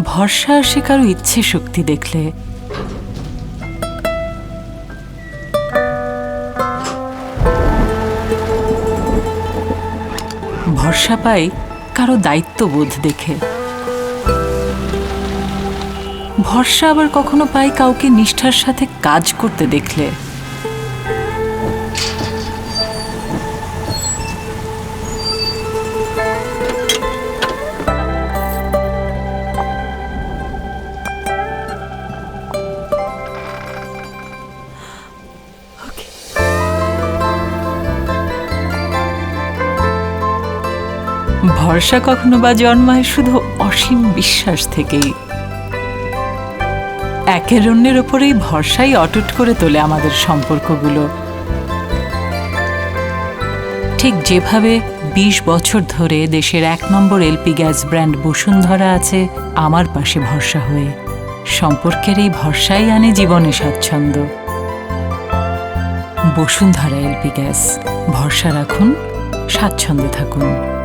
ভরসা আসে কারো ইচ্ছে শক্তি দেখলে। ভরসা পাই কারো দায়িত্ববোধ দেখে। ভরসা আবার কখনো পাই কাউকে নিষ্ঠার সাথে কাজ করতে দেখলে। ভরসা কখনো বা জন্মায় শুধু অসীম বিশ্বাস থেকেই। একের অন্যের ওপরেই ভরসাই অটুট করে তোলে আমাদের সম্পর্কগুলো। ঠিক যেভাবে ২০ বছর ধরে দেশের ১ নম্বর এলপি গ্যাস ব্র্যান্ড বসুন্ধরা আছে আমার পাশে ভরসা হয়ে। সম্পর্কের এই ভরসাই আনে জীবনে স্বাচ্ছন্দ্য। বসুন্ধরা এলপি গ্যাস, ভরসা রাখুন, স্বাচ্ছন্দ্যে থাকুন।